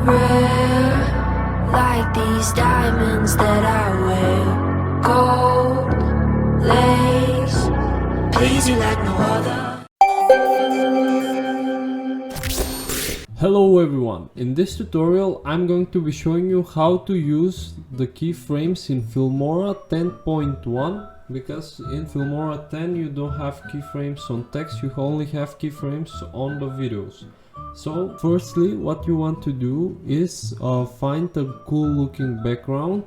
rare, like these diamonds that I wear. Gold lace, please you like no other. Hello everyone, in this tutorial I'm going to be showing you how to use the keyframes in Filmora 10.1, because in Filmora 10 you don't have keyframes on text, you only have keyframes on the videos. So firstly what you want to do is find a cool looking background.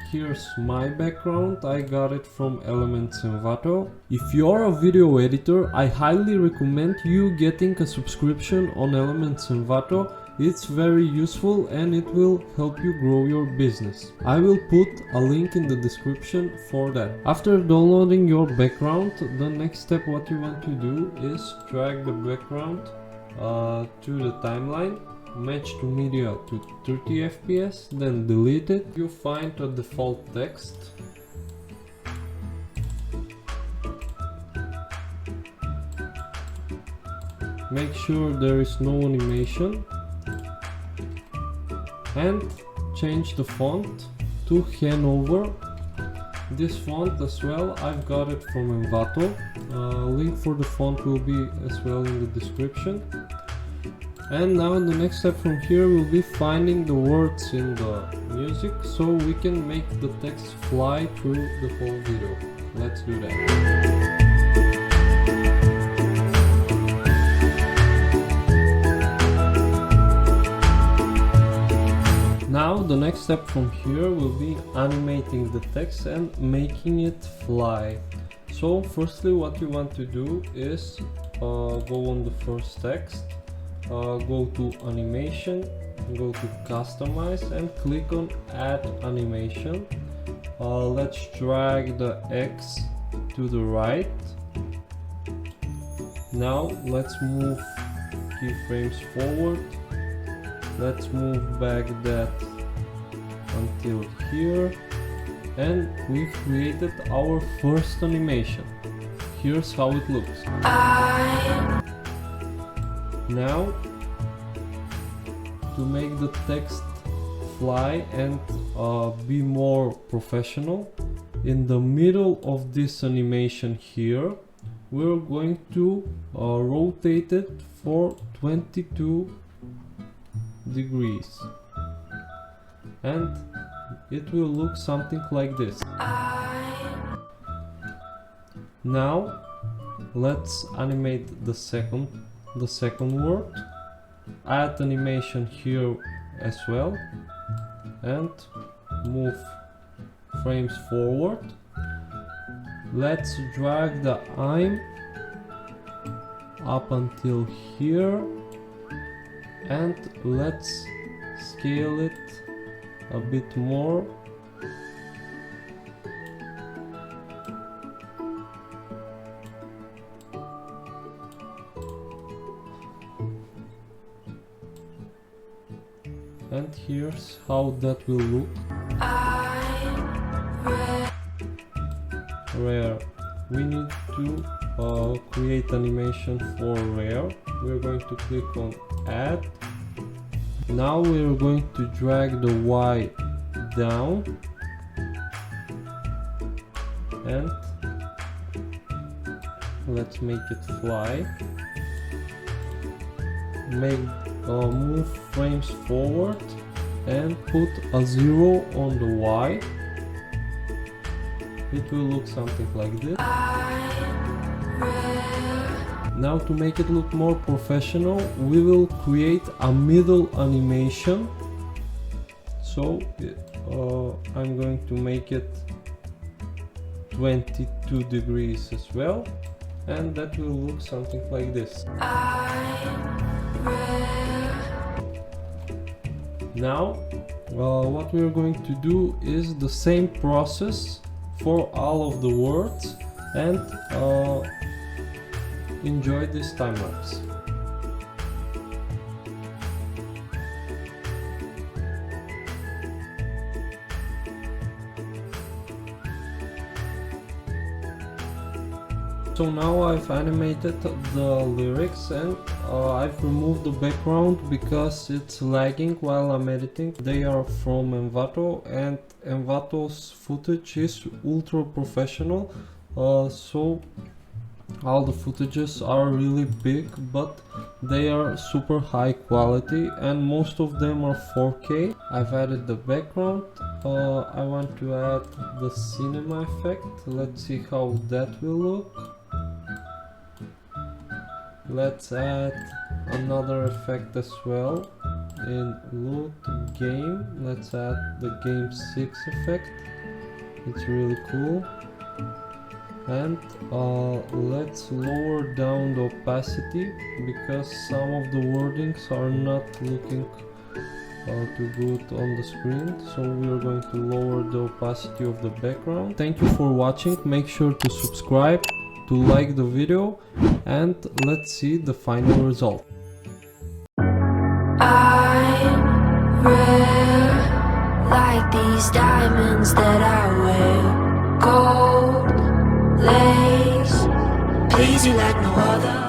Here's my background, I got it from Elements Envato. If you're a video editor, I highly recommend you getting a subscription on Elements Envato. It's very useful and it will help you grow your business. I will put a link in the description for that. After downloading your background, the next step what you want to do is drag the background to the timeline. Match to media to 30 fps, then delete it. You find a default text. Make sure there is no animation and change the font to Hanover. This font as well, I've got it from Envato. Link for the font will be as well in the description. And now the next step from here will be finding the words in the music so we can make the text fly through the whole video. Let's do that. Now the next step from here will be animating the text and making it fly. So firstly what you want to do is go on the first text. Go to animation, go to customize and click on add animation. Let's drag the X to the right. Now let's move keyframes forward. Let's move back that until here, and we created our first animation. Here's how it looks. Now, to make the text fly and be more professional, in the middle of this animation here, we're going to rotate it for 22 degrees. And it will look something like this. Now, let's animate the second word, add animation here as well and move frames forward. Let's drag the I'm up until here and let's scale it a bit more. And here's how that will look. Rare. We need to create animation for rare. We're going to click on add. Now we're going to drag the Y down and let's make it fly. Move frames forward and put a 0 on the Y. It will look something like this. Now to make it look more professional, we will create a middle animation. So I'm going to make it 22 degrees as well, and that will look something like this. Now what we are going to do is the same process for all of the words and enjoy this time lapse. So now I've animated the lyrics and I've removed the background because it's lagging while I'm editing. They are from Envato, and Envato's footage is ultra professional, so all the footages are really big, but they are super high quality and most of them are 4K. I've added the background. I want to add the cinema effect. Let's see how that will look. Let's add another effect as well in loot game. Let's add the game 6 effect. It's really cool. And let's lower down the opacity because some of the wordings are not looking too good on the screen, so we're going to lower the opacity of the background. Thank you for watching. Make sure to subscribe, to like the video, and let's see the final result. I'm rare, like these diamonds that I wear. Gold lace, please you like no other.